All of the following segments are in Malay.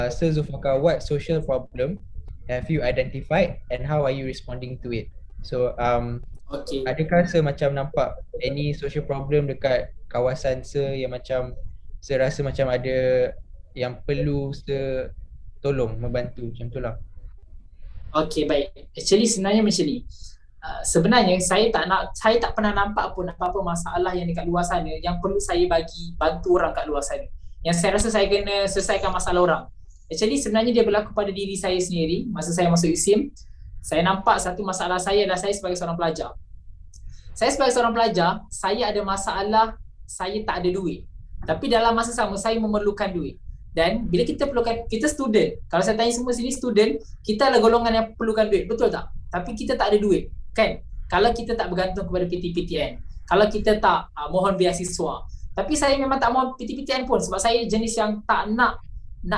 So Zulfaqar, what social problem have you identified and how are you responding to it? So Okey. adakah Sir macam nampak any social problem dekat kawasan Sir yang macam Sir rasa macam ada yang perlu Sir tolong membantu macam tu lah. Okey, baik. Actually sebenarnya macam ni. Sebenarnya saya tak pernah nampak pun apa-apa masalah yang dekat luar sana yang perlu saya bagi bantu orang kat luar sana. Yang saya rasa saya kena selesaikan masalah orang. Actually sebenarnya dia berlaku pada diri saya sendiri masa saya masuk USIM. Saya nampak satu masalah saya adalah saya sebagai seorang pelajar. Saya sebagai seorang pelajar, saya ada masalah saya tak ada duit. Tapi dalam masa sama saya memerlukan duit. Dan bila kita perlukan, kita student. Kalau saya tanya semua sini student, kita adalah golongan yang perlukan duit, betul tak? Tapi kita tak ada duit, kan? Kalau kita tak bergantung kepada PTPTN, kalau kita tak mohon beasiswa. Tapi saya memang tak mohon PTPTN pun sebab saya jenis yang tak nak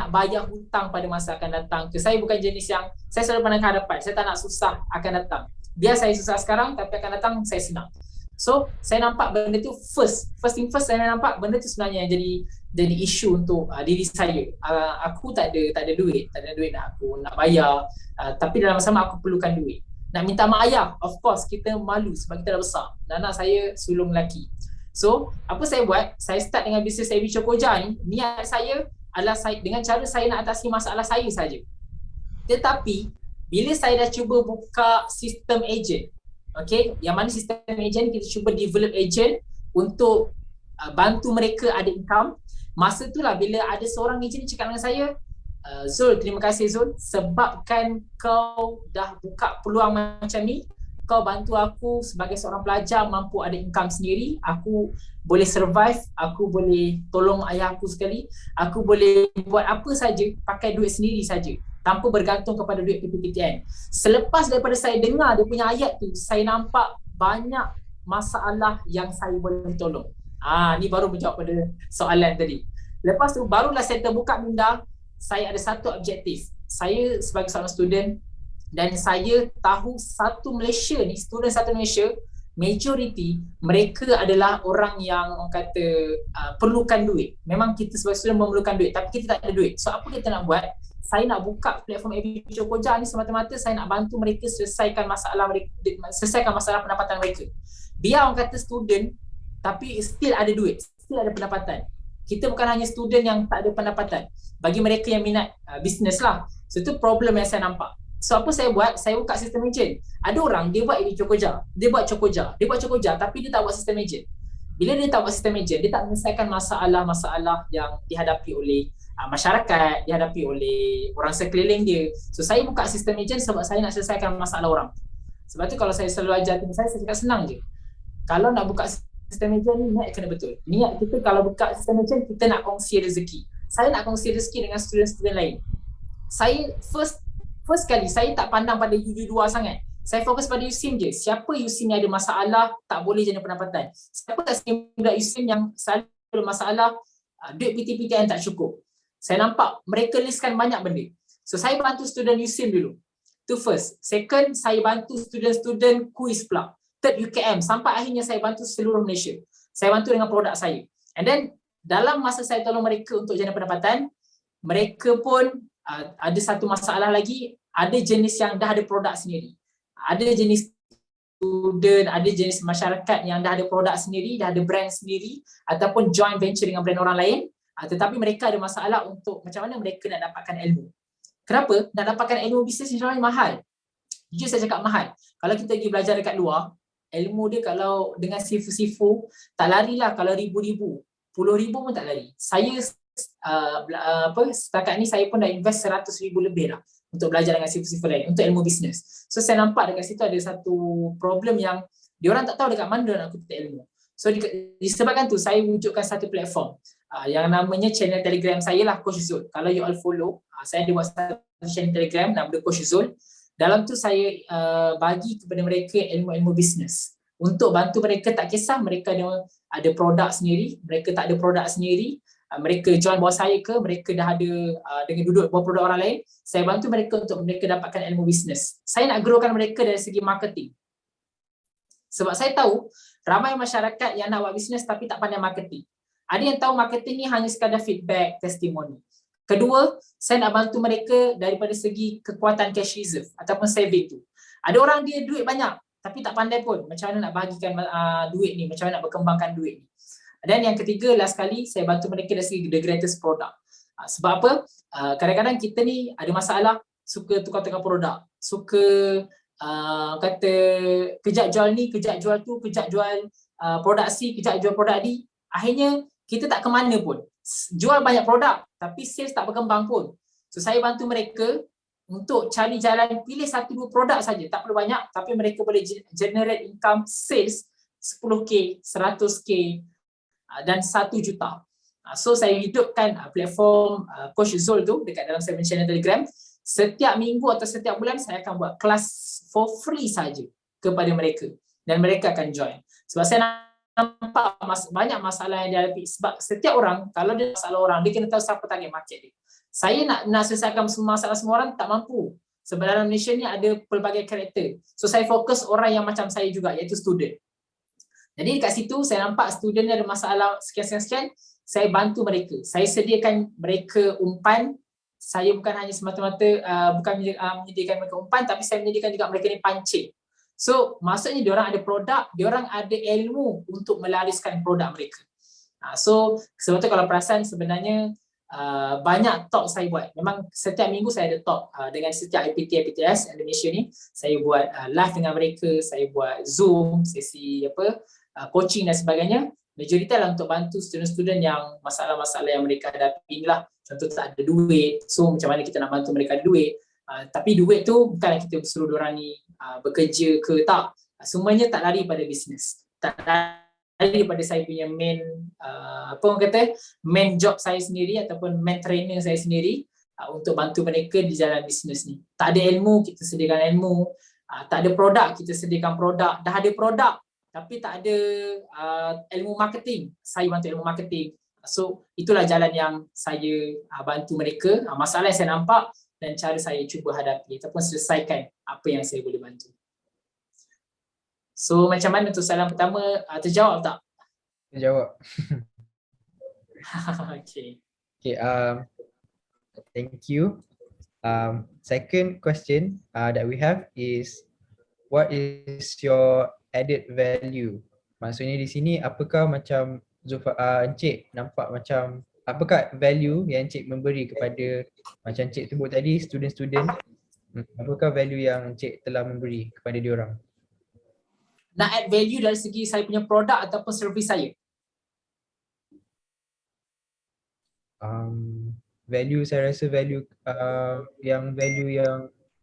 bayar hutang pada masa akan datang. Saya bukan jenis yang saya selalu pandang ke hadapan. Saya tak nak susah akan datang. Biar saya susah sekarang tapi akan datang saya senang. So saya nampak benda tu first thing first, saya nampak benda tu sebenarnya yang jadi isu untuk diri saya. Aku tak ada duit nak aku nak bayar, tapi dalam masa sama aku perlukan duit. Nak minta mak ayah, of course kita malu sebab kita dah besar. Dan anak saya sulung lelaki. So apa saya buat? Saya start dengan bisnes AB Chokoja ni. Niat saya adalah dengan cara saya nak atasi masalah saya saja. Tetapi bila saya dah cuba buka sistem agent, okay, yang mana sistem agent kita cuba develop agent untuk bantu mereka ada income. Masa itulah bila ada seorang agent cakap dengan saya, Zul, terima kasih Zul, sebabkan kau dah buka peluang macam ni, kau bantu aku sebagai seorang pelajar mampu ada income sendiri, aku boleh survive, aku boleh tolong ayah aku sekali, aku boleh buat apa saja pakai duit sendiri saja tanpa bergantung kepada duit PTPTN. Selepas daripada saya dengar dia punya ayat tu, saya nampak banyak masalah yang saya boleh tolong. Ni baru menjawab pada soalan tadi. Lepas tu barulah saya terbuka minda, saya ada satu objektif. Saya sebagai seorang student dan saya tahu satu Malaysia ni, student satu Malaysia, majoriti mereka adalah orang yang orang kata perlukan duit. Memang kita sebagai student memerlukan duit tapi kita tak ada duit. So apa kita nak buat? Saya nak buka platform AB Chokoja ni semata-mata saya nak bantu mereka selesaikan masalah pendapatan mereka. Biar orang kata student tapi still ada duit, still ada pendapatan. Kita bukan hanya student yang tak ada pendapatan. Bagi mereka yang minat bisnes lah. So itu problem yang saya nampak. So apa saya buat? Saya buka sistem agent. Ada orang dia buat AB Chokoja, dia buat Chokoja tapi dia tak buat sistem agent. Bila dia tak buat sistem agent, dia tak menyelesaikan masalah-masalah yang dihadapi oleh masyarakat, dihadapi oleh orang sekeliling dia. So saya buka sistem agent sebab saya nak selesaikan masalah orang. Sebab tu kalau saya selalu ajar tim saya cakap senang je. Kalau nak buka sistem agent ni, niat kena betul. Niat kita kalau buka sistem agent, kita nak kongsi rezeki. Saya nak kongsi rezeki dengan student-student lain. Saya first kali, saya tak pandang pada UU2 sangat. Saya fokus pada USIM je. Siapa USIM yang ada masalah, tak boleh jana pendapatan. Siapa tak budak USIM yang selalu ada masalah, duit PTPTN tak cukup. Saya nampak mereka listkan banyak benda. So saya bantu student USIM dulu. Itu first. Second, saya bantu student-student quiz pula. Third, UKM. Sampai akhirnya saya bantu seluruh Malaysia. Saya bantu dengan produk saya. And then dalam masa saya tolong mereka untuk jana pendapatan, mereka pun ada satu masalah lagi. Ada jenis yang dah ada produk sendiri. Ada jenis student, ada jenis masyarakat yang dah ada produk sendiri, dah ada brand sendiri ataupun joint venture dengan brand orang lain. Tetapi mereka ada masalah untuk macam mana mereka nak dapatkan ilmu. Kenapa? Nak dapatkan ilmu bisnes ni mahal. Jujur saya cakap mahal. Kalau kita pergi belajar dekat luar, ilmu dia kalau dengan sifu-sifu, tak larilah kalau ribu-ribu. Puluh ribu pun tak lari. Saya setakat ni saya pun dah invest 100,000 lebih dah untuk belajar dengan sifu-sifu lain, untuk ilmu bisnes. So saya nampak dekat situ ada satu problem yang diorang tak tahu dekat mana nak kutip ilmu. So disebabkan tu saya wujudkan satu platform yang namanya channel Telegram saya lah, Coach Zul. Kalau you all follow, saya ada buat satu channel Telegram nama dia Coach Zul. Dalam tu saya bagi kepada mereka ilmu-ilmu bisnes untuk bantu mereka, tak kisah mereka ada produk sendiri, mereka tak ada produk sendiri, mereka join bawah saya ke, mereka dah ada dengan duduk bawah produk orang lain, saya bantu mereka untuk mereka dapatkan ilmu bisnes. Saya nak growkan mereka dari segi marketing. Sebab saya tahu ramai masyarakat yang nak buat bisnes tapi tak pandai marketing. Ada yang tahu marketing ni hanya sekadar feedback, testimoni. Kedua, saya nak bantu mereka daripada segi kekuatan cash reserve ataupun saving tu. Ada orang dia duit banyak tapi tak pandai pun macam mana nak bahagikan duit ni, macam mana nak berkembangkan duit ni. Dan yang ketiga, last kali, saya bantu mereka dari segi the greatest product. Sebab apa? Kadang-kadang kita ni ada masalah, suka tukar-tukar produk, suka kata kejap jual ni, kejap jual tu, kejap jual produk C, kejap jual produk D. Akhirnya kita tak ke mana pun. Jual banyak produk tapi sales tak berkembang pun. So saya bantu mereka untuk cari jalan, pilih 1-2 produk saja, tak perlu banyak, tapi mereka boleh generate income sales 10k, 100k dan 1 juta. So saya hidupkan platform Coach Zul tu dekat dalam 7 channel Telegram. Setiap minggu atau setiap bulan saya akan buat kelas for free saja kepada mereka dan mereka akan join. Sebab saya nampak banyak masalah yang dia hadapi. Sebab setiap orang, kalau dia masalah orang, dia kena tahu siapa target market dia. Saya nak selesaikan semua masalah semua orang, tak mampu. Sebab dalam Malaysia ni ada pelbagai karakter. So saya fokus orang yang macam saya juga, iaitu student. Jadi dekat situ saya nampak student ni ada masalah sekian-sekian, saya bantu mereka. Saya sediakan mereka umpan. Saya bukan hanya semata-mata bukan menyediakan mereka umpan, tapi saya menyediakan juga mereka ni pancing. So maksudnya diorang ada produk, diorang ada ilmu untuk melariskan produk mereka. So sebab tu kalau perasan sebenarnya banyak talk saya buat. Memang setiap minggu saya ada talk dengan setiap IPTS Indonesia ni. Saya buat live dengan mereka, saya buat Zoom, sesi coaching dan sebagainya. Majoriti lah untuk bantu student-student yang masalah-masalah yang mereka hadapi inilah. Contoh tak ada duit, so macam mana kita nak bantu mereka ada duit. Tapi duit tu bukanlah kita suruh diorang ni bekerja ke, tak. Semuanya tak lari pada bisnes, tak lari daripada saya punya main main job saya sendiri ataupun main trainer saya sendiri untuk bantu mereka di jalan bisnes ni. Tak ada ilmu, kita sediakan ilmu. Tak ada produk, kita sediakan produk. Dah ada produk tapi tak ada ilmu marketing, saya bantu ilmu marketing. So itulah jalan yang saya bantu mereka, masalah yang saya nampak dan cara saya cuba hadapi ataupun selesaikan apa yang saya boleh bantu. So macam mana untuk soalan pertama, terjawab tak? Terjawab. Okay. Okay, thank you. Second question that we have is, what is your added value? Maksudnya di sini apakah macam Encik nampak macam apakah value yang Encik memberi kepada macam Encik sebut tadi student-student, apakah value yang Encik telah memberi kepada diorang? Nak add value dari segi saya punya produk ataupun servis saya? Value, saya rasa value yang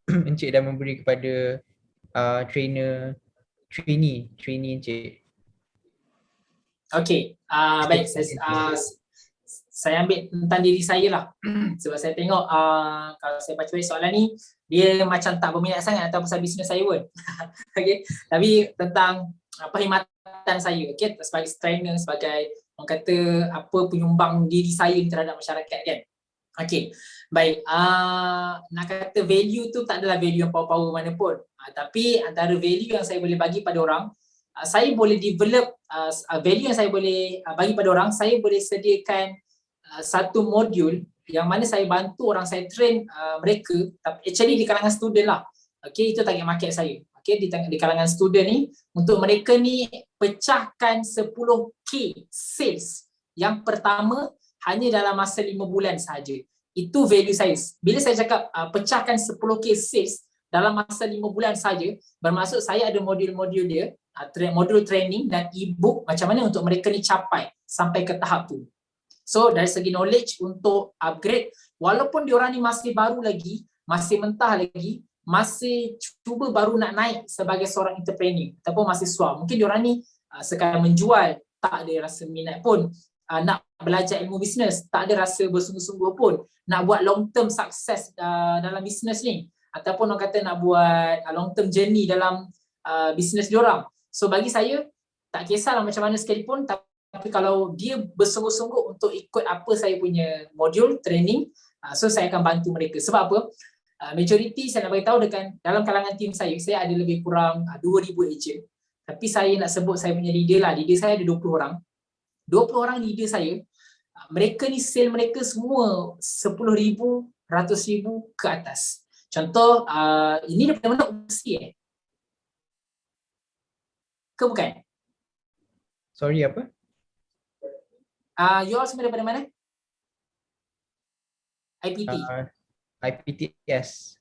Encik dah memberi kepada trainee Encik. Okay, baik, saya ambil tentang diri saya lah. Sebab saya tengok kalau saya baca soalan ni, dia macam tak berminat sangat atau pasal bisnes saya pun. Okay, tapi tentang perkhidmatan saya, okay, sebagai trainer, sebagai orang kata apa penyumbang diri saya terhadap masyarakat kan. Okay, baik, nak kata value tu tak adalah value yang power-power mana pun, tapi antara value yang saya boleh bagi pada orang, saya boleh develop value yang saya boleh bagi pada orang. Saya boleh sediakan satu modul yang mana saya bantu orang, saya train mereka, actually di kalangan student lah. Okay, itu target market saya. Okay, di kalangan student ni, untuk mereka ni pecahkan 10k sales yang pertama hanya dalam masa 5 bulan sahaja. Itu value saya. Bila saya cakap pecahkan 10k sales dalam masa 5 bulan saja, bermaksud saya ada modul-modul dia, modul training dan e-book macam mana untuk mereka ni capai sampai ke tahap tu. So dari segi knowledge untuk upgrade, walaupun diorang ni masih baru lagi, masih mentah lagi, masih cuba baru nak naik sebagai seorang entrepreneur ataupun mahasiswa, mungkin diorang ni sekadar menjual, tak ada rasa minat pun, nak belajar ilmu bisnes, tak ada rasa bersungguh-sungguh pun nak buat long term success dalam bisnes ni, ataupun orang kata nak buat long term journey dalam bisnes diorang. So bagi saya, tak kisahlah macam mana sekalipun, tapi kalau dia bersungguh-sungguh untuk ikut apa saya punya modul training, so saya akan bantu mereka. Sebab apa? Majoriti saya nak beritahu dalam kalangan tim saya ada lebih kurang 2,000 agent. Tapi saya nak sebut saya punya leader lah, leader saya ada 20 orang. 20 orang leader saya, Mereka ni sale mereka semua 10,000, 100,000 ke atas. Contoh, ini daripada mana UC ke bukan? Sorry, apa? You all semua daripada mana? IPT. IPTS.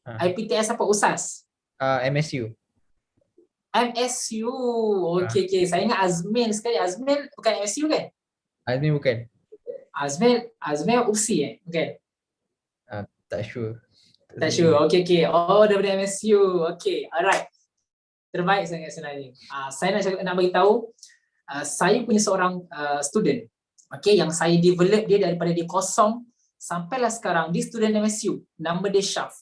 IPTS apa? USAS? MSU. MSU. Okay. Saya ingat Azmil sekali. Azmil bukan MSU kan? Azmi bukan. Azmil UC bukan? Tak sure. Tak sure. Okay. Oh, daripada MSU. Okay, alright. Terbaik sangat sebenarnya. Saya nak bagi tahu, saya punya seorang student, okay, yang saya develop dia daripada dia kosong sampailah sekarang. Dia student MSU. Nama dia Syaf.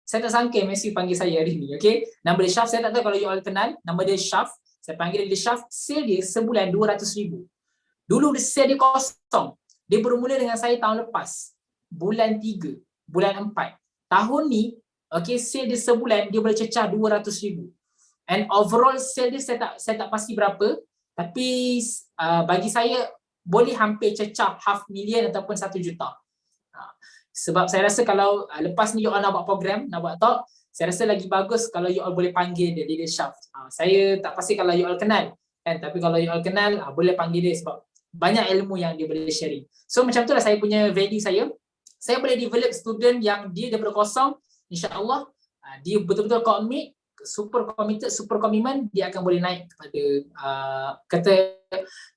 Saya tak sangka MSU panggil saya hari ni. Okay, nama dia Syaf. Saya tak tahu kalau you all kenal. Nama dia Syaf. Saya panggil dia Syaf. Sale dia sebulan 200,000. Dulu dia sale dia kosong. Dia bermula dengan saya tahun lepas. Bulan 3, bulan 4. Tahun ni, okay, sale dia sebulan dia boleh cecah 200,000. And overall sale dia saya tak pasti berapa, tapi bagi saya boleh hampir cecah 500,000 ataupun 1 juta. Sebab saya rasa kalau lepas ni you all nak buat program, nak buat talk, saya rasa lagi bagus kalau you all boleh panggil dia Syaf. Saya tak pasti kalau you all kenal kan, tapi kalau you all kenal boleh panggil dia sebab banyak ilmu yang dia boleh sharing. So macam itulah saya punya value saya. Saya boleh develop student yang dia daripada kosong, insya-Allah dia betul-betul commit, super committed, super commitment, dia akan boleh naik kepada kata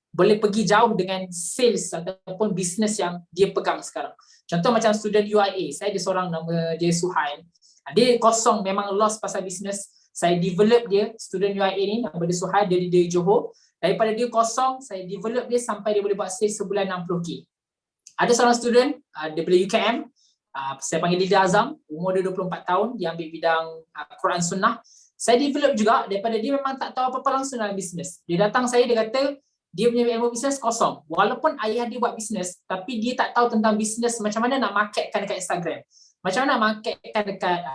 boleh pergi jauh dengan sales ataupun bisnes yang dia pegang sekarang. Contoh macam student UIA, saya ada seorang nama dia Suhail. Dia kosong, memang lost pasal bisnes. Saya develop dia, student UIA ni, nama dia Suhail, dia di Johor. Daripada dia kosong, saya develop dia sampai dia boleh buat sales sebulan 60k. Ada seorang student daripada UKM, saya panggil Lida Azam, umur dia 24 tahun, dia ambil bidang Quran Sunnah. Saya develop juga daripada dia memang tak tahu apa-apa langsung dalam bisnes. Dia datang saya, dia kata dia punya ilmu bisnes kosong. Walaupun ayah dia buat bisnes, tapi dia tak tahu tentang bisnes, macam mana nak marketkan dekat Instagram, macam mana nak marketkan dekat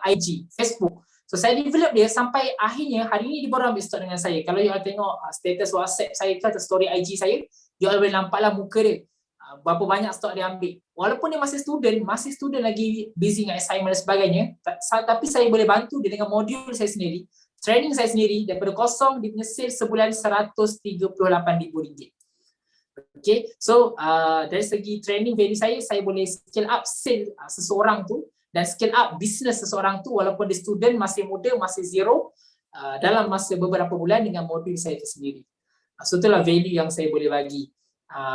IG, Facebook. So saya develop dia sampai akhirnya hari ni dia baru ambil start dengan saya. Kalau you all tengok status WhatsApp saya ke atau story IG saya, you all boleh nampaklah muka dia. Berapa banyak stok dia ambil. Walaupun dia masih student lagi busy dengan assignment dan sebagainya, tapi saya boleh bantu dia dengan modul saya sendiri, training saya sendiri, daripada kosong dia punya sale sebulan RM138,000. Okay, so dari segi training value saya boleh scale up sale seseorang tu dan scale up business seseorang tu walaupun dia student, masih muda, masih zero, dalam masa beberapa bulan dengan modul saya itu sendiri. So itulah value yang saya boleh bagi.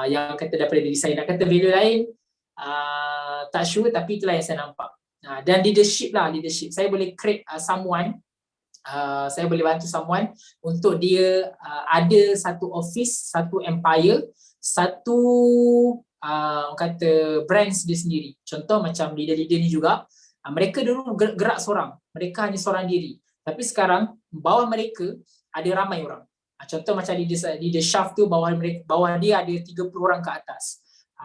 Yang kata daripada diri saya, nak kata value lain tak sure, tapi itulah yang saya nampak. Dan leadership, saya boleh create someone, saya boleh bantu someone untuk dia ada satu office, satu empire, satu kata brands dia sendiri. Contoh macam leader-leader ni juga, mereka dulu gerak seorang, mereka hanya seorang diri, tapi sekarang bawah mereka ada ramai orang. Contoh macam leader Syaf tu, bawah dia ada 30 orang ke atas.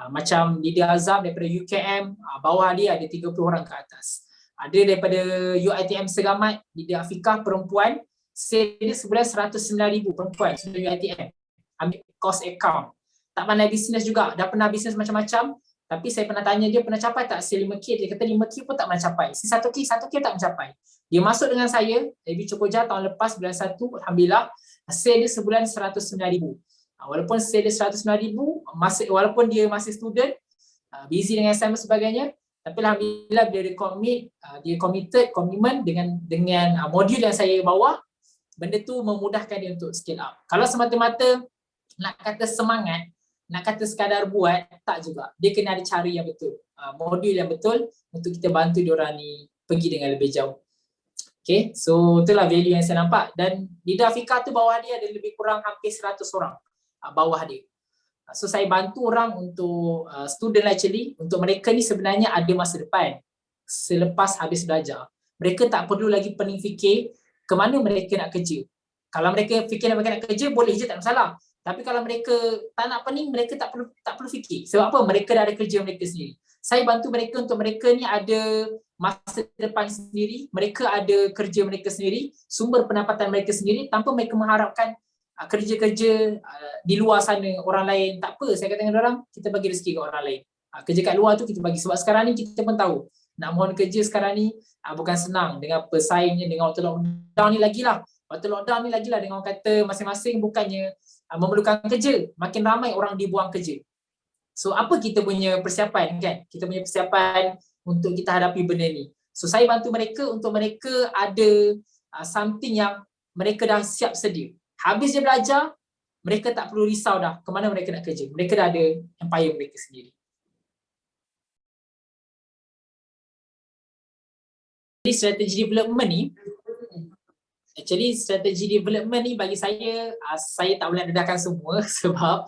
Macam leader Azam daripada UKM, bawah dia ada 30 orang ke atas. Ada daripada UiTM Segamat, leader Afiqah perempuan, sale dia sebulan 109,000 perempuan, student UiTM. Ambil cost account. Tak pandai bisnes juga, dah pernah bisnes macam-macam, tapi saya pernah tanya dia pernah capai tak sale 5k, dia kata 5k pun tak pernah capai. Si 1k tak mencapai. Dia masuk dengan saya, Lebih Cokoja tahun lepas bulan 1, alhamdulillah, sale dia sebulan 109,000. Walaupun sale dia 109,000, walaupun dia masih student, busy dengan assignment sebagainya, tapi alhamdulillah dia committed, komitmen dengan modul yang saya bawa, benda tu memudahkan dia untuk scale up. Kalau semata-mata nak kata semangat, nak kata sekadar buat, tak juga. Dia kena ada cara yang betul, modul yang betul untuk kita bantu diorang ni pergi dengan lebih jauh. Okay, so itulah value yang saya nampak. Dan Leader Afiqah tu bawah dia ada lebih kurang hampir 100 orang bawah dia. So saya bantu orang untuk student actually, untuk mereka ni sebenarnya ada masa depan selepas habis belajar. Mereka tak perlu lagi pening fikir ke mana mereka nak kerja. Kalau mereka fikir mereka nak kerja, boleh je, tak masalah. Tapi kalau mereka tak nak pening, mereka tak perlu fikir. Sebab apa? Mereka dah ada kerja mereka sendiri. Saya bantu mereka untuk mereka ni ada masa depan sendiri, mereka ada kerja mereka sendiri, sumber pendapatan mereka sendiri tanpa mereka mengharapkan kerja-kerja di luar sana orang lain, tak apa, saya kata dengan orang, kita bagi rezeki ke orang lain. Kerja kat luar tu kita bagi, sebab sekarang ni kita pun tahu nak mohon kerja sekarang ni bukan senang dengan pesaingnya, dengan waktu lockdown ni lagilah. Waktu lockdown ni lagilah dengan orang kata masing-masing bukannya memerlukan kerja, makin ramai orang dibuang kerja. So apa kita punya persiapan kan? Kita punya persiapan untuk kita hadapi benda ni. So saya bantu mereka untuk mereka ada something yang mereka dah siap sedia. Habis dia belajar, mereka tak perlu risau dah ke mana mereka nak kerja. Mereka dah ada empire mereka sendiri. Jadi strategi development ni, bagi saya tak boleh dedahkan semua sebab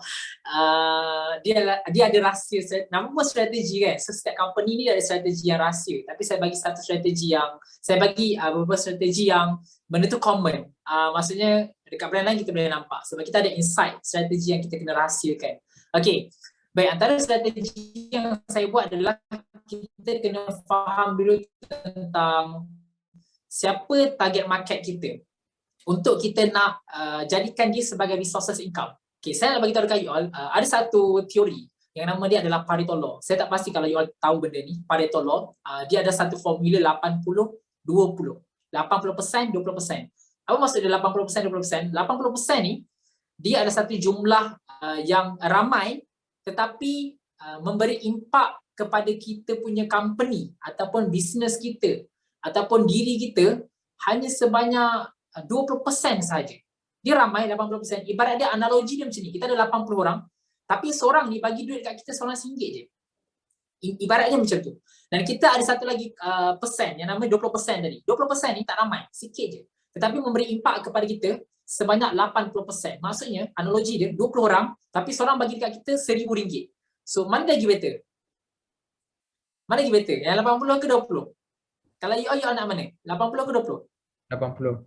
dia ada rahsia. Nama pun strategi kan. So setiap company ni ada strategi yang rahsia. Tapi saya bagi satu strategi yang, saya bagi beberapa strategi yang benda tu common. Maksudnya dekat brand lain kita boleh nampak. Sebab kita ada insight, strategi yang kita kena rahsiakan. Okay. Baik, antara strategi yang saya buat adalah kita kena faham dulu tentang siapa target market kita untuk kita nak jadikan dia sebagai resources income. Okay, saya nak bagi tahu dekat you all, ada satu teori yang nama dia adalah Pareto Law. Saya tak pasti kalau you all tahu benda ni, Pareto Law. Dia ada satu formula 80-20. 80%, 20%. Apa maksud dia 80%, 20%? 80% ni, dia ada satu jumlah yang ramai tetapi memberi impak kepada kita punya company ataupun bisnes kita ataupun diri kita hanya sebanyak 20% saja. Dia ramai 80%. Ibarat dia, analogi dia macam ni. Kita ada 80 orang, tapi seorang ni bagi duit kat kita seorang RM1 je. Ibaratnya macam tu. Dan kita ada satu lagi persen yang namanya 20% tadi. 20% ni tak ramai, sikit je. Tetapi memberi impak kepada kita sebanyak 80%. Maksudnya analogi dia 20 orang tapi seorang bagi dekat kita RM1,000. So mana lagi better? Mana lagi better? Yang 80 ke 20? Kalau you all nak mana? 80 ke 20? 80.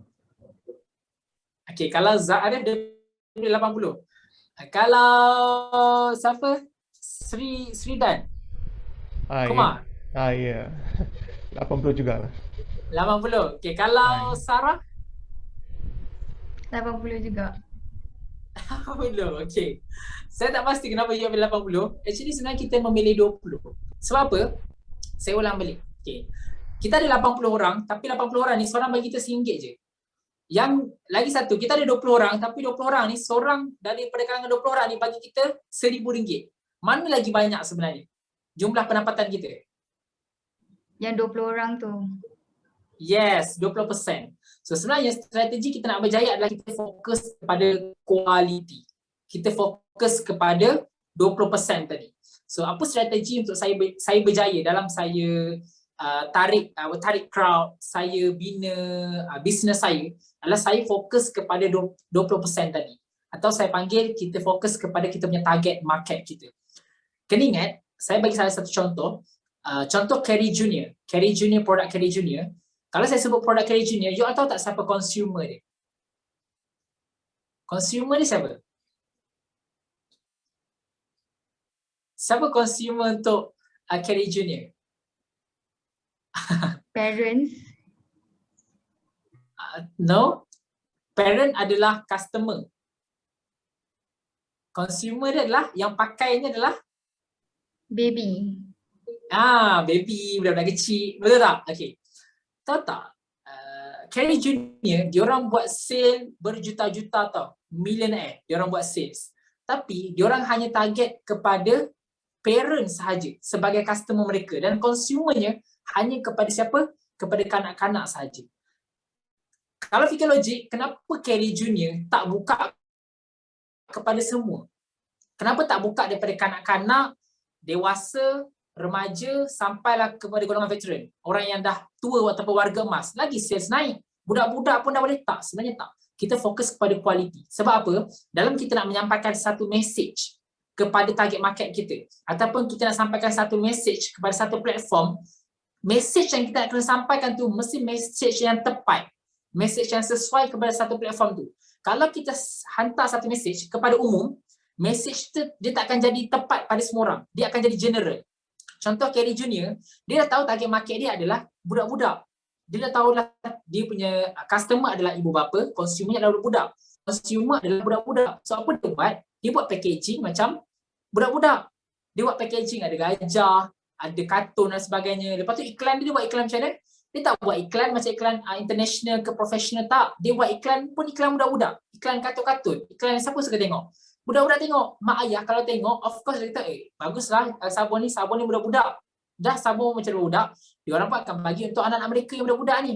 Okay, kalau Zarif dia 80. Kalau siapa? Sri Dan. Kumar. Ya. 80 juga lah. 80. Okay, kalau Sarah? 80 juga. 80. Okay. Saya tak pasti kenapa you ambil 80. Actually sebenarnya kita memilih 20. Sebab apa? Saya ulang balik. Okay. Kita ada 80 orang, tapi 80 orang ni seorang bagi kita RM1 je. Yang lagi satu, kita ada 20 orang, tapi 20 orang ni, seorang daripada kalangan 20 orang ni bagi kita RM1,000. Mana lagi banyak sebenarnya jumlah pendapatan kita? Yang 20 orang tu. Yes, 20%. So sebenarnya strategi kita nak berjaya adalah kita fokus kepada quality. Kita fokus kepada 20% tadi. So apa strategi untuk saya berjaya dalam saya tarik crowd, saya bina bisnes saya, adalah saya fokus kepada 20% tadi. Atau saya panggil kita fokus kepada kita punya target market kita. Kena ingat, saya bagi salah satu contoh. Contoh Carey Junior, produk Carey Junior. Kalau saya sebut produk Carey Junior, you all tahu tak siapa consumer dia? Consumer ni siapa? Siapa consumer untuk Carey Junior? Parents. No. Parent adalah customer. Consumer dia adalah, yang pakainya adalah Baby. Baby, budak-budak kecil. Betul tak? Okay. Tahu tak? Carey Junior, diorang buat sale berjuta-juta tau. Millionaire, diorang buat sales. Tapi, diorang hanya target kepada parent sahaja sebagai customer mereka. Dan consumernya hanya kepada siapa? Kepada kanak-kanak sahaja. Kalau fikir logik, kenapa Carey Junior tak buka kepada semua? Kenapa tak buka daripada kanak-kanak, dewasa, remaja, sampailah kepada golongan veteran? Orang yang dah tua ataupun warga emas. Lagi sales naik. Budak-budak pun dah boleh tak? Sebenarnya tak. Kita fokus kepada quality. Sebab apa? Dalam kita nak menyampaikan satu message kepada target market kita, ataupun kita nak sampaikan satu message kepada satu platform, message yang kita nak kena sampaikan tu mesti message yang tepat. Message yang sesuai kepada satu platform tu. Kalau kita hantar satu message kepada umum, message tu dia tak akan jadi tepat pada semua orang. Dia akan jadi general. Contoh Carey Junior, dia dah tahu target market dia adalah budak-budak. Dia dah tahu lah dia punya customer adalah ibu bapa, consumer adalah budak-budak. consumer adalah budak-budak. So apa dia buat? Dia buat packaging macam budak-budak. Dia buat packaging ada gajah, ada kartun dan sebagainya. Lepas tu iklan dia buat iklan macam mana? Dia tak buat iklan macam iklan international ke professional, tak. Dia buat iklan pun iklan budak-budak. Iklan kartun-kartun. Iklan siapa suka tengok? Budak-budak tengok. Mak ayah kalau tengok, of course dia kata, baguslah sabun ni budak-budak. Dah sabun macam budak, dia orang pun akan bagi untuk anak-anak mereka yang budak-budak ni.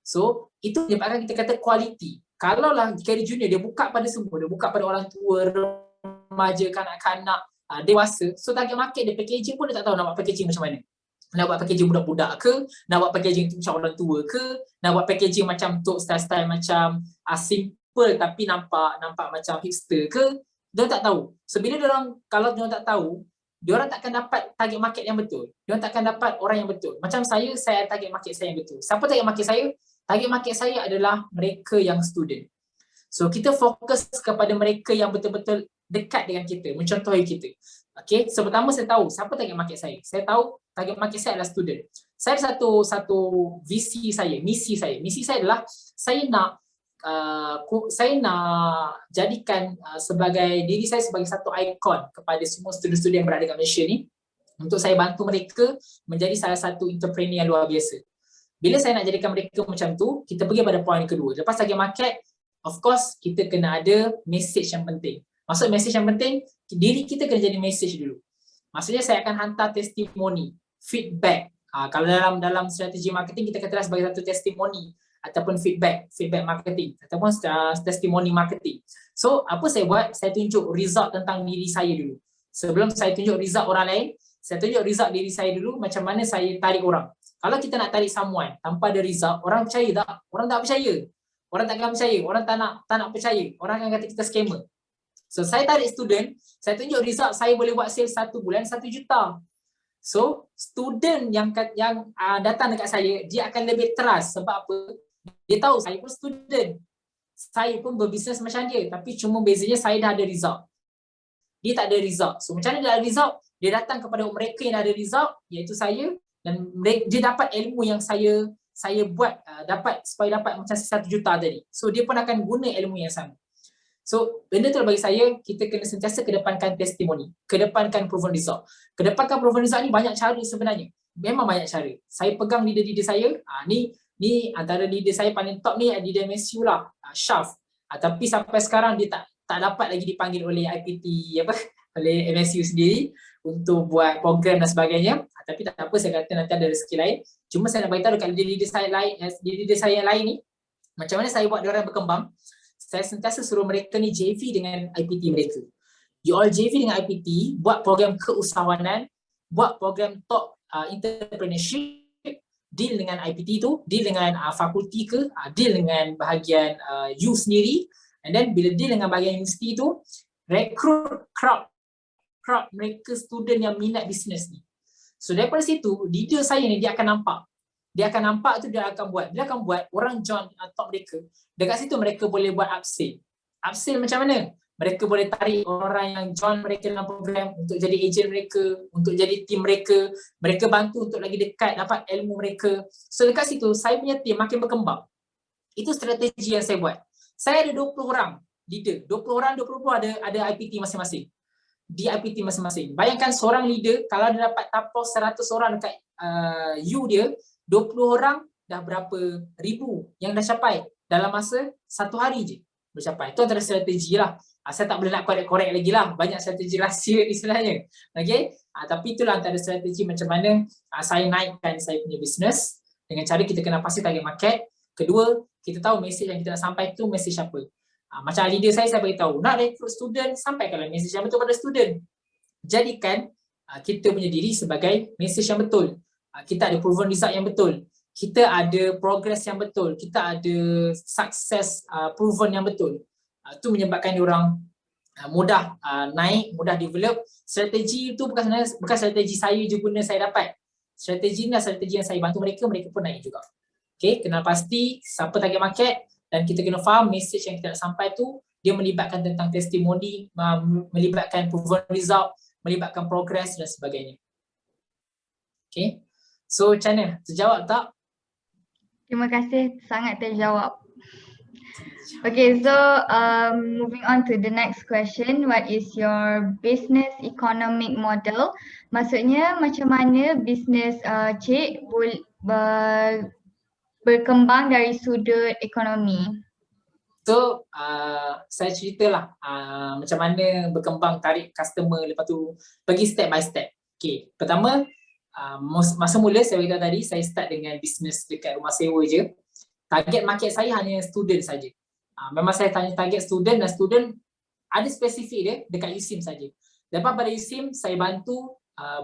So, itu menyebabkan kita kata quality. Kalaulah Carry Junior dia buka pada semua, dia buka pada orang tua, remaja, kanak-kanak, dewasa. So target market dia packaging pun dia tak tahu nak buat packaging macam mana. Nak buat packaging budak-budak ke, nak buat packaging macam orang tua ke, nak buat packaging macam untuk style-style macam simple tapi nampak macam hipster ke, dia tak tahu. So bila dia orang, kalau dia orang tak tahu, dia orang takkan dapat target market yang betul. Dia orang takkan dapat orang yang betul. Macam saya target market saya yang betul. Siapa target market saya? Target market saya adalah mereka yang student. So kita fokus kepada mereka yang betul-betul dekat dengan kita, mencontohi kita. Okay, so pertama saya tahu siapa target market saya. Saya tahu target market saya adalah student. Saya ada satu visi saya, misi saya. Misi saya adalah saya nak jadikan sebagai diri saya sebagai satu ikon kepada semua student-student yang berada di Malaysia ni, untuk saya bantu mereka menjadi salah satu entrepreneur yang luar biasa. Bila saya nak jadikan mereka macam tu, kita pergi pada poin kedua. Lepas target market, of course kita kena ada message yang penting. Maksud message yang penting, diri kita kena jadi message dulu. Maksudnya saya akan hantar testimoni, feedback. Kalau dalam strategi marketing kita katakan sebagai satu testimoni ataupun feedback marketing ataupun testimoni marketing. So apa saya buat? Saya tunjuk result tentang diri saya dulu. Sebelum saya tunjuk result orang lain, saya tunjuk result diri saya dulu, macam mana saya tarik orang. Kalau kita nak tarik someone tanpa ada result, orang percaya tak? Orang tak percaya. Orang takkan percaya, orang tak nak percaya. Orang akan kata kita scammer. So saya tarik student, saya tunjuk result saya boleh buat sales 1 bulan 1 juta. So student yang datang dekat saya, dia akan lebih trust. Sebab apa? Dia tahu saya pun student. Saya pun berbisnes macam dia, tapi cuma bezanya saya dah ada result. Dia tak ada result. So macam mana dia ada result? Dia datang kepada mereka yang ada result, iaitu saya, dan dia dapat ilmu yang saya buat, supaya dapat macam 1 juta tadi. So dia pun akan guna ilmu yang sama. So benda tu bagi saya, kita kena sentiasa kedepankan testimoni, kedepankan proven result. Kedepankan proven result ni banyak cara sebenarnya. Memang banyak cara. Saya pegang leader saya, ni antara leader saya paling top ni leader MSU lah, Syaf. Tapi sampai sekarang dia tak dapat lagi dipanggil oleh IPT oleh MSU sendiri untuk buat program dan sebagainya. Tapi tak apa, saya kata nanti ada rezeki lain. Cuma saya nak beritahu dekat leader saya yang lain ni, macam mana saya buat diorang berkembang. Saya sentiasa suruh mereka ni JV dengan IPT mereka. You all JV dengan IPT, buat program keusahawanan, buat program top entrepreneurship, deal dengan IPT tu, deal dengan fakulti ke, deal dengan bahagian you sendiri, and then bila deal dengan bahagian universiti tu, recruit crowd mereka student yang minat bisnes ni. So daripada situ, leader saya ni dia akan nampak. Dia akan buat orang join top mereka. Dekat situ mereka boleh buat upsell. Upsell macam mana? Mereka boleh tarik orang yang join mereka dalam program untuk jadi agent mereka, untuk jadi team mereka. Mereka bantu untuk lagi dekat dapat ilmu mereka. So dekat situ saya punya team makin berkembang. Itu strategi yang saya buat. Saya ada 20 orang leader. 20 orang ada IPT masing-masing. Di IPT masing-masing. Bayangkan seorang leader kalau dia dapat tapos 100 orang dekat you dia, 20 orang dah berapa ribu yang dah capai dalam masa 1 hari je bercapai. Itu antara strategi lah. Saya tak boleh nak korek-korek lagi lah. Banyak strategi rahsia istilahnya. Okay? Tapi itulah antara strategi macam mana saya naikkan saya punya bisnes dengan cara kita kena pasti target market. Kedua, kita tahu mesej yang kita nak sampai tu mesej apa. Macam leader saya beritahu, nak rekrut student, sampaikanlah mesej yang betul pada student. Jadikan kita punya diri sebagai mesej yang betul. Kita ada proven result yang betul. Kita ada progress yang betul. Kita ada success proven yang betul. Itu menyebabkan diorang mudah naik, mudah develop. Strategi itu bukan strategi saya je guna saya dapat. Strategi ni adalah strategi yang saya bantu mereka pun naik juga. Okay, kenal pasti siapa target market dan kita kena faham message yang kita nak sampai tu dia melibatkan tentang testimoni, melibatkan proven result, melibatkan progress dan sebagainya. Okay. So macam mana? Terjawab tak? Terima kasih, sangat terjawab. Okay, so moving on to the next question. What is your business economic model? Maksudnya macam mana bisnes Cik berkembang dari sudut ekonomi? So saya ceritalah macam mana berkembang, tarik customer, lepas tu pergi step by step. Okay, pertama masa mula saya beritahu tadi, saya start dengan bisnes dekat rumah sewa je. Target market saya hanya student saja. Memang saya tanya target student, dan student ada spesifik dia dekat USIM saja. Lepas pada USIM saya bantu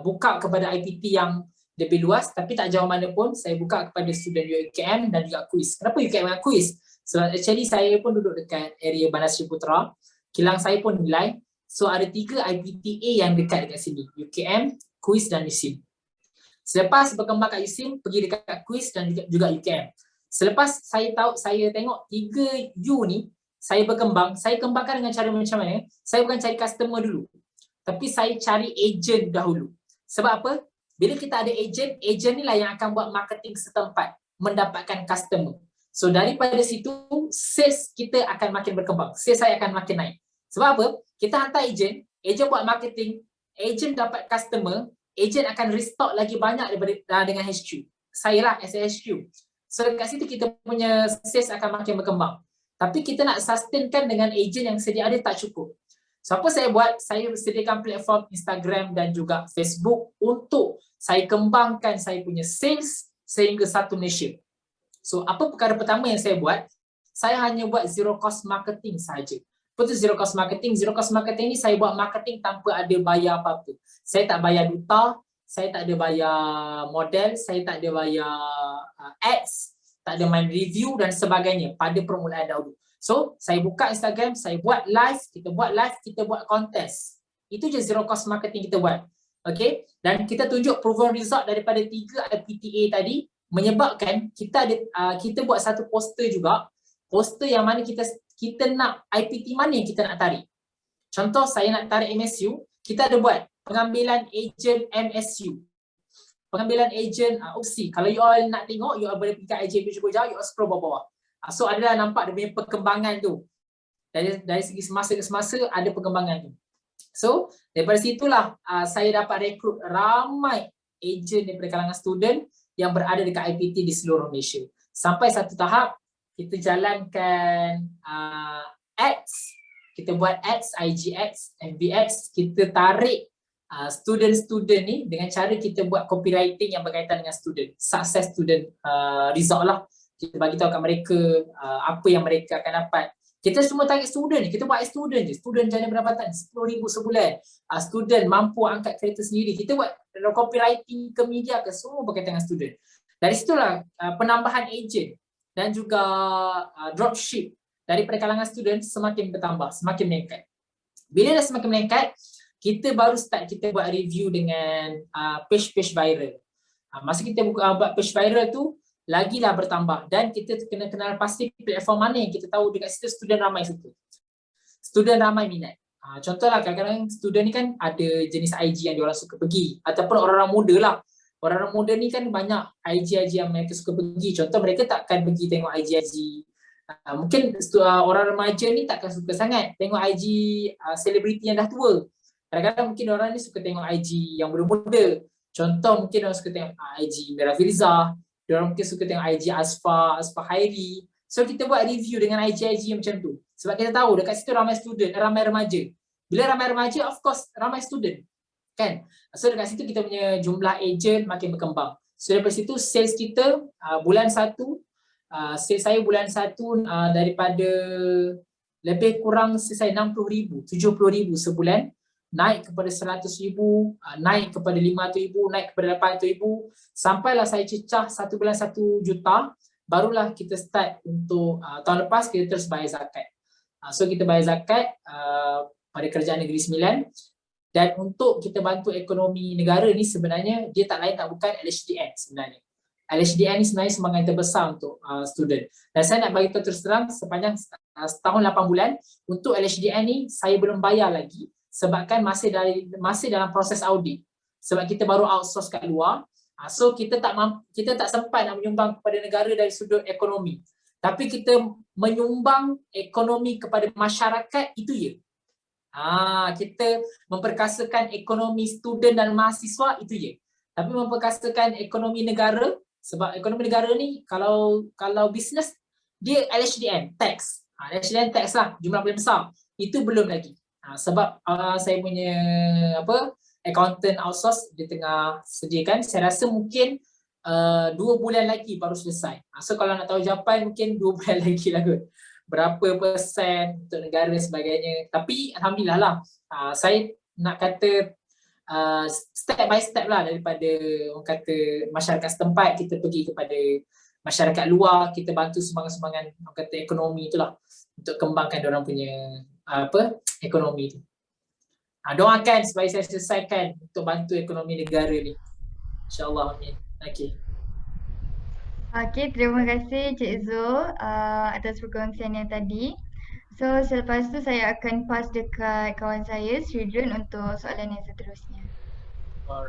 buka kepada IPT yang lebih luas, tapi tak jauh mana pun saya buka kepada student UKM dan juga quiz. Kenapa UKM dan quiz? Sebab actually saya pun duduk dekat area Bandar Seri Putra, kilang saya pun nilai. So ada 3 IPTA yang dekat dekat sini, UKM, quiz dan USIM. Selepas berkembang kat USIM, pergi dekat quiz dan juga UKM. Selepas saya tengok 3 U ni, saya berkembang, saya kembangkan dengan cara macam mana? Saya bukan cari customer dulu, tapi saya cari agent dahulu. Sebab apa? Bila kita ada agent ni lah yang akan buat marketing setempat, mendapatkan customer. So daripada situ, sales kita akan makin berkembang, sales saya akan makin naik. Sebab apa? Kita hantar agent buat marketing, agent dapat customer, agent akan restock lagi banyak daripada dengan HQ. Saya lah as a HQ. So kat situ kita punya sales akan makin berkembang. Tapi kita nak sustainkan dengan agent yang sedia ada tak cukup. So apa saya buat? Saya sediakan platform Instagram dan juga Facebook untuk saya kembangkan saya punya sales sehingga satu Malaysia. So apa perkara pertama yang saya buat? Saya hanya buat zero cost marketing sahaja. Apa tu zero cost marketing? Zero cost marketing ni saya buat marketing tanpa ada bayar apa-apa. Saya tak bayar duta, saya tak ada bayar model, saya tak ada bayar ads, tak ada main review dan sebagainya pada permulaan dahulu. So, saya buka Instagram, saya buat live, kita buat kontes. Itu je zero cost marketing kita buat. Okay? Dan kita tunjuk proven result daripada 3 IPTA tadi, menyebabkan kita buat satu poster juga, poster yang mana kita nak IPT mana yang kita nak tarik. Contoh saya nak tarik MSU, kita ada buat pengambilan agent MSU. Pengambilan agent OPSI. Kalau you all nak tengok, you all boleh pergi kat IG cukup jauh, you all scroll bawah-bawah. So adalah nampak dia punya perkembangan tu. Dari segi semasa ke semasa ada perkembangan tu. So daripada situlah saya dapat rekrut ramai agent daripada kalangan student yang berada dekat IPT di seluruh Malaysia. Sampai satu tahap kita jalankan ads, kita buat ads, IG ads, FB ads, kita tarik student-student ni dengan cara kita buat copywriting yang berkaitan dengan student, success student result lah. Kita bagi tahu kat mereka apa yang mereka akan dapat. Kita semua target student ni, kita buat student je. Student jana pendapatan RM10,000 sebulan. Student mampu angkat kereta sendiri. Kita buat copywriting ke media ke, semua berkaitan dengan student. Dari situlah penambahan agent dan juga dropship daripada kalangan student semakin bertambah, semakin meningkat. Bila dah semakin meningkat, kita baru start kita buat review dengan page-page viral. Masa kita buat page viral tu, lagilah bertambah dan kita kena kenal pasti platform mana yang kita tahu dekat situ student ramai situ. Student ramai minat. Contohlah kadang-kadang student ni kan ada jenis IG yang diorang suka pergi, ataupun orang-orang muda lah. Orang-orang muda ni kan banyak IG yang mereka suka pergi. Contoh mereka takkan pergi tengok IG. Mungkin orang remaja ni takkan suka sangat tengok IG selebriti yang dah tua. Kadang-kadang mungkin orang ni suka tengok IG yang muda-muda. Contoh mungkin orang suka tengok IG Mira Filzah. Diorang mungkin suka tengok IG Asfa Khairi. So kita buat review dengan IG macam tu. Sebab kita tahu dekat situ ramai student, ramai remaja. Bila ramai remaja, of course ramai student. Kan? So dekat situ kita punya jumlah agent makin berkembang. So daripada situ sales kita bulan 1, sales saya bulan 1 daripada lebih kurang selesai 60,000, 70,000 sebulan. Naik kepada 100,000, naik kepada 500,000, naik kepada 800,000, sampailah saya cecah 1 bulan 1 juta, barulah kita start untuk tahun lepas kita terus bayar zakat. So kita bayar zakat pada Kerajaan Negeri Sembilan, dan untuk kita bantu ekonomi negara ni sebenarnya dia tak lain tak bukan LHDN sebenarnya. LHDN ni sebenarnya sumbangan terbesar untuk student. Dan saya nak bagi tahu terus terang, sepanjang setahun 8 bulan untuk LHDN ni saya belum bayar lagi. Sebabkan masih dalam proses audit. Sebab kita baru outsource kat luar. So kita tak sempat nak menyumbang kepada negara dari sudut ekonomi. tapi kita menyumbang ekonomi kepada masyarakat, itu ya. Kita memperkasakan ekonomi student dan mahasiswa, itu je. Tapi memperkasakan ekonomi negara, sebab ekonomi negara ni kalau bisnes dia LHDN tax. LHDN tax lah, jumlah paling besar. Itu belum lagi. Sebab saya punya accountant outsource dia tengah sediakan, saya rasa mungkin 2 bulan lagi baru selesai. So kalau nak tahu jawapan mungkin 2 bulan lagi lah kot. Berapa persen untuk negara dan sebagainya. Tapi alhamdulillah lah, saya nak kata step by step lah, daripada orang kata masyarakat setempat, kita pergi kepada masyarakat luar, kita bantu sumbangan-sumbangan orang kata ekonomi itulah untuk kembangkan diorang punya ekonomi tu. Doakan supaya saya selesaikan untuk bantu ekonomi negara ni. InsyaAllah, amin. Okay. Okay, terima kasih Cik Zul atas perkongsian yang tadi. So selepas tu saya akan pass dekat kawan saya Sridun untuk soalan yang seterusnya.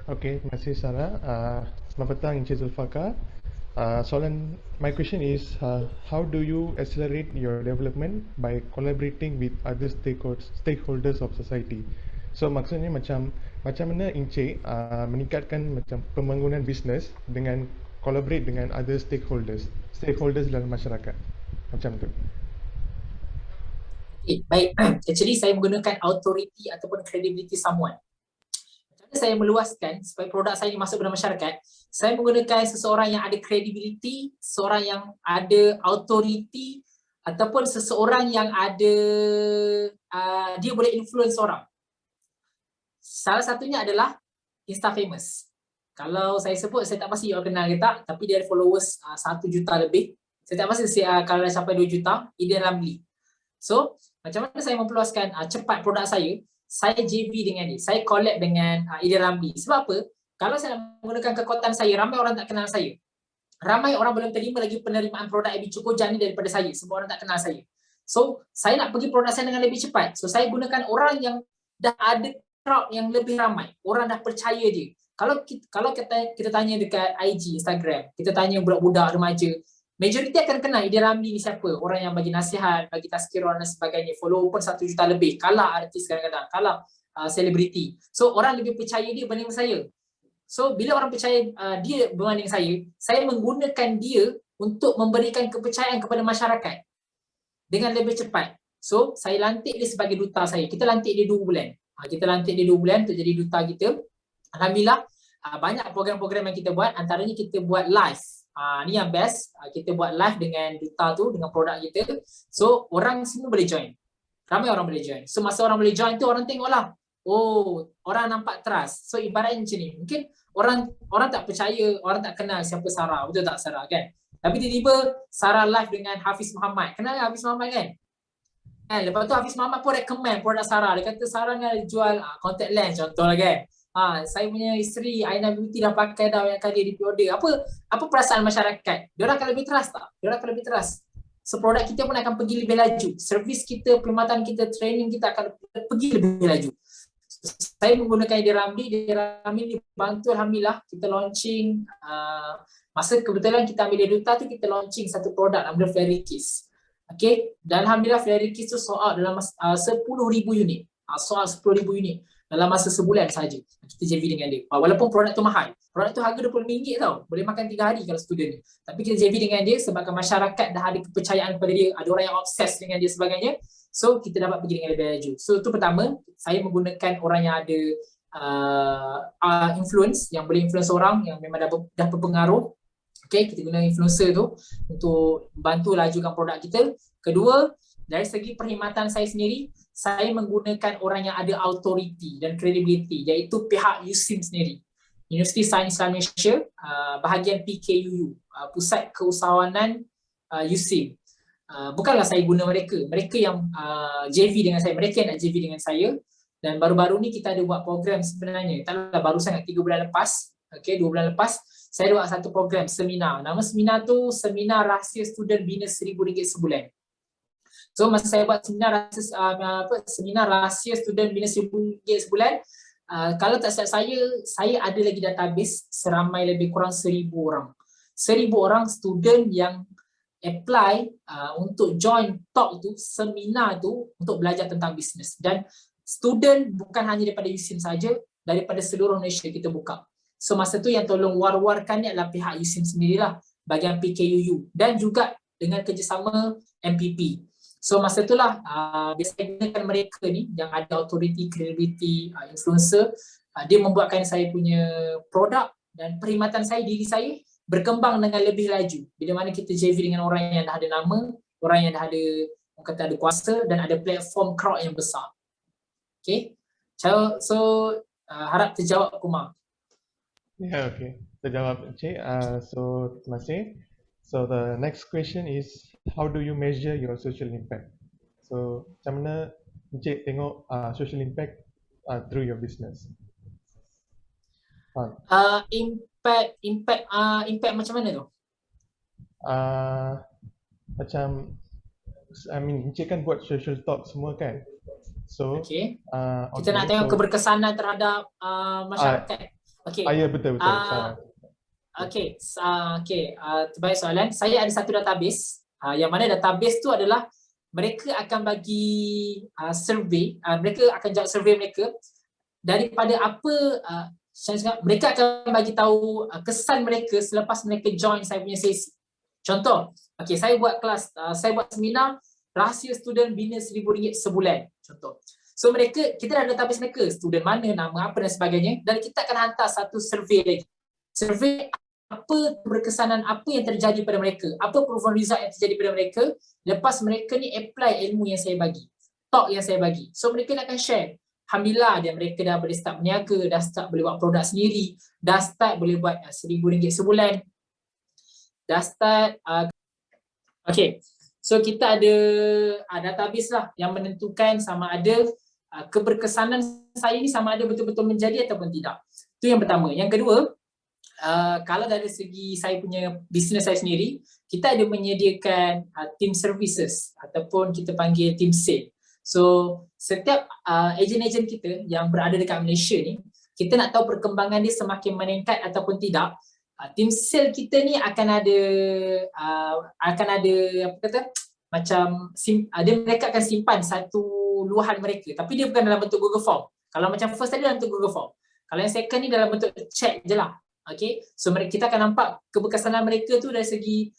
Okay, terima kasih Sarah. Selamat petang Encik Zulfaqar. My question is, how do you accelerate your development by collaborating with other stakeholders of society? So maksudnya macam mana Encik meningkatkan macam pembangunan bisnes dengan collaborate dengan other stakeholders dalam masyarakat, macam tu. Baik, actually saya menggunakan authority ataupun credibility someone. Macam mana saya meluaskan supaya produk saya masuk kepada masyarakat? Saya menggunakan seseorang yang ada credibility, seseorang yang ada authority, ataupun seseorang yang ada dia boleh influence orang. Salah satunya adalah Instafamous. Kalau saya sebut, saya tak pasti awak kenal ke tak, tapi dia ada followers 1 juta lebih. Saya tak pasti kalau dah sampai 2 juta, Ida Ramli. So, macam mana saya memperluaskan cepat produk saya JV dengan dia. Saya collab dengan Ida Ramli. Sebab apa? Kalau saya nak menggunakan kekuatan saya, ramai orang tak kenal saya. Ramai orang belum terima lagi penerimaan produk AB Cukojan ni daripada saya. Sebab orang tak kenal saya. So, saya nak pergi produk saya dengan lebih cepat. So, saya gunakan orang yang dah ada crowd yang lebih ramai. Orang dah percaya dia. Kalau kita tanya dekat IG, Instagram, kita tanya budak-budak, remaja, majoriti akan kenal Ida Ramli ni siapa. Orang yang bagi nasihat, bagi tazkirah dan sebagainya. Follow pun 1 juta lebih. Kalah artis kadang-kadang, kalah selebriti. So orang lebih percaya dia berbanding saya. So bila orang percaya dia berbanding saya menggunakan dia untuk memberikan kepercayaan kepada masyarakat dengan lebih cepat. So saya lantik dia sebagai duta saya. Kita lantik dia 2 bulan. Kita lantik dia 2 bulan untuk jadi duta kita. Alhamdulillah, banyak program-program yang kita buat, antaranya kita buat live. Ni yang best, kita buat live dengan duta tu, dengan produk kita. So, orang semua boleh join. Ramai orang boleh join. So, masa orang boleh join tu, orang tengoklah. Oh, orang nampak trust. So, ibaratnya macam ni. Mungkin orang tak percaya, orang tak kenal siapa Sarah. Betul tak Sarah kan? Tapi tiba-tiba Sarah live dengan Hafiz Muhammad. Kenal Hafiz Muhammad kan? Lepas tu Hafiz Muhammad pun recommend produk Sarah. Dia kata Sarah nak jual contact lens contohlah kan. Saya punya isteri Aina Beauty dah pakai dah banyak kali di pre-order. Apa perasaan masyarakat? Diorang akan lebih trust tak? Diorang akan lebih trust. So produk kita pun akan pergi lebih laju. Servis kita, perkhidmatan kita, training kita akan pergi lebih laju. Saya menggunakan Ida Ramli dibantu alhamdulillah kita launching masa kebetulan kita ambil duta tu, kita launching satu produk namanya Fairy Kiss. Okay, dan alhamdulillah Fairy Kiss tu sold out dalam 10,000 unit. Sold out 10,000 unit dalam masa sebulan saja. Kita JV dengan dia. Walaupun produk tu mahal. Produk tu harga RM20 tau. Boleh makan 3 hari kalau student ni. Tapi kita JV dengan dia sebabkan masyarakat dah ada kepercayaan kepada dia. Ada orang yang obses dengan dia sebagainya. So kita dapat pergi dengan lebih laju. So itu pertama, saya menggunakan orang yang ada influence, yang boleh influence orang, yang memang dah berpengaruh. Okay, kita guna influencer tu untuk bantu lajukan produk kita. Kedua, dari segi perkhidmatan saya sendiri, saya menggunakan orang yang ada authority dan credibility, iaitu pihak USIM sendiri. Universiti Sains Islam Malaysia, bahagian PKUU, Pusat Keusahawanan USIM. Bukanlah saya guna mereka yang JV dengan saya, mereka yang nak JV dengan saya. Dan baru-baru ni kita ada buat program sebenarnya, taklah baru sangat 3 bulan lepas, okay, 2 bulan lepas, saya buat satu program seminar. Nama seminar tu Seminar Rahsia Student Bina RM1,000 sebulan. So masa saya buat seminar rahsia student bina RM1,000 sebulan, kalau tak silap saya ada lagi database seramai lebih kurang 1,000 orang. 1,000 orang student yang apply untuk join talk tu, seminar tu untuk belajar tentang bisnes. Dan student bukan hanya daripada USIM saja, daripada seluruh Malaysia kita buka. So masa tu yang tolong war-warkan ni adalah pihak USIM sendirilah, bahagian PKUU dan juga dengan kerjasama MPP. So masa itulah biasanya gunakan mereka ni yang ada authority, credibility, influencer, dia membuatkan saya punya produk dan perkhidmatan saya, diri saya berkembang dengan lebih laju. Bila mana kita JV dengan orang yang dah ada nama, orang yang dah ada, orang kata ada kuasa dan ada platform crowd yang besar. Okay, so harap terjawab Kumar. Yeah, okay. Terjawab Encik. So terima kasih. So the next question is, how do you measure your social impact? So macam mana Encik tengok social impact through your business? Impact macam mana tu? Macam, I mean, Encik kan buat social talk semua kan? So, okay. Kita nak tengok keberkesanan terhadap masyarakat. Okay. Ya, betul. Okay, terbaik soalan. Saya ada satu database, yang mana database tu adalah mereka akan bagi survey, mereka akan jawab survey mereka daripada apa, mereka akan bagi tahu kesan mereka selepas mereka join saya punya sesi. Contoh, okay, saya buat kelas, saya buat seminar rahsia student bina RM1,000 sebulan, contoh. So kita dah ada database mereka, student mana, nama apa dan sebagainya, dan kita akan hantar satu survey lagi. Survey apa keberkesanan apa yang terjadi pada mereka, apa proven result yang terjadi pada mereka lepas mereka ni apply ilmu yang saya bagi, talk yang saya bagi. So mereka akan share, alhamdulillah dia mereka dah boleh start berniaga, dah start boleh buat produk sendiri, dah start boleh buat RM1,000 sebulan, dah start okay. So kita ada database lah yang menentukan sama ada keberkesanan saya ni sama ada betul-betul menjadi ataupun tidak. Itu yang pertama. Yang kedua, kalau dari segi saya punya bisnes saya sendiri, kita ada menyediakan team services ataupun kita panggil team sale. So setiap ejen-ejen kita yang berada dekat Malaysia ni, kita nak tahu perkembangan dia semakin meningkat ataupun tidak. Team sale kita ni akan ada apa kata, macam mereka akan simpan satu luahan mereka, tapi dia bukan dalam bentuk Google Form. Kalau macam first tadi dalam bentuk Google Form, kalau yang second ni dalam bentuk chat je lah. Okay, so kita akan nampak keberkesanan mereka tu dari segi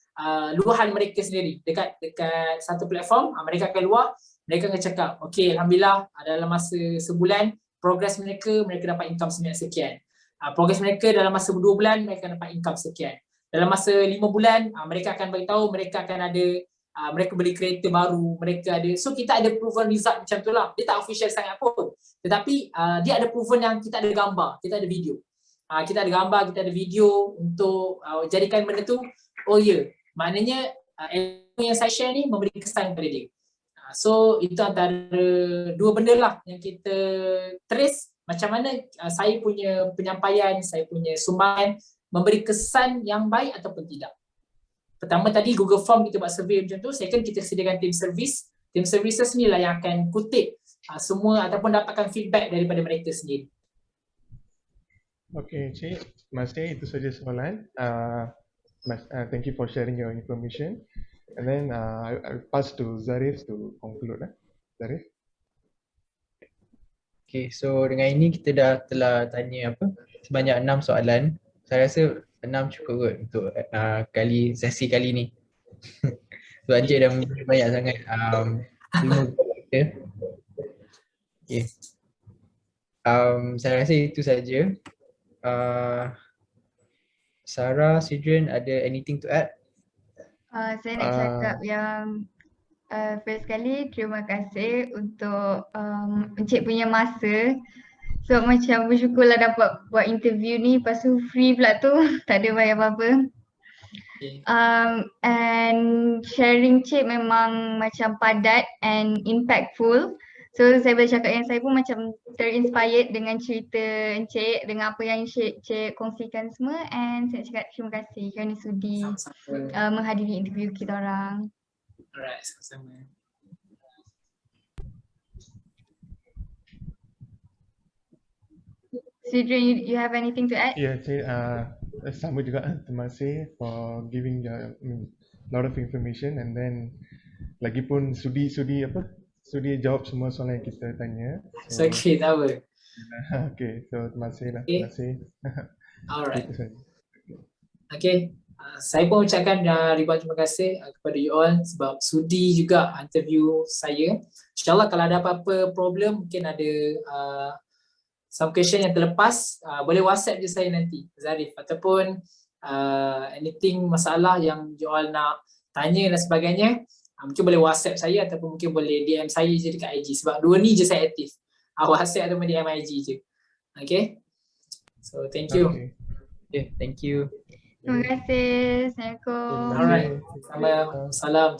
luahan mereka sendiri dekat satu platform. Mereka akan luar, mereka akan cakap, okay, alhamdulillah dalam masa sebulan progres mereka dapat income sekian. Progres mereka dalam masa 2 bulan mereka dapat income sekian. Dalam masa 5 bulan mereka akan beritahu mereka akan ada mereka beli kereta baru, mereka ada. So kita ada proven result macam tu lah. Dia tak official sangat pun, tetapi dia ada proven yang kita ada gambar, kita ada video. Kita ada gambar, kita ada video untuk jadikan benda tu, oh ya, maknanya ilmu yang saya share ni memberi kesan kepada dia. So itu antara dua benda lah yang kita trace macam mana saya punya penyampaian, saya punya sumbangan memberi kesan yang baik ataupun tidak. Pertama tadi Google Form kita buat survey macam tu, second kita sediakan team service. Team services ni lah yang akan kutip semua ataupun dapatkan feedback daripada mereka sendiri. Okay, Cik. Terima kasih. Itu saja soalan. Thank you for sharing your information. And then I'll pass to Zarif to conclude. Zarif. Okay, so dengan ini kita telah tanya sebanyak 6 soalan. Saya rasa 6 cukup kot untuk sesi kali ni. Sebab Encik dah memberi banyak sangat ilmu kepada kita. Okay. Saya rasa itu saja. Sarah, Sidrian, ada anything to add? Saya nak cakap yang first kali terima kasih untuk Encik punya masa. So macam bersyukurlah dapat buat interview ni, lepas tu free pula tu, tak ada bayar apa-apa. And sharing Cik memang macam padat and impactful. So saya boleh cakap yang saya pun macam terinspired dengan cerita Encik, dengan apa yang Encik kongsikan semua, and saya cakap terima kasih kerana sudi menghadiri interview kita orang. Alright, sama-sama. Sidrian, you have anything to add? Ya, Cik. sama juga, terima kasih for giving your lot of information, and then lagipun sudi jawab semua soalan yang kita tanya. It's okay, tak apa. Okay, so terima kasih lah. Okay. Terima kasih. Alright. Itu saja. Okay. Saya pun ucapkan ribuan terima kasih kepada you all sebab sudi juga interview saya. InsyaAllah kalau ada apa-apa problem, mungkin ada some question yang terlepas, boleh WhatsApp je saya nanti, Zarif, ataupun anything masalah yang you all nak tanya dan sebagainya, mungkin boleh WhatsApp saya ataupun mungkin boleh DM saya je dekat IG sebab dua ni je saya aktif. WhatsApp ataupun DM IG je. Okay. So thank you. Okay. Okay, thank you. Terima kasih. Assalamualaikum. Alright. Salam.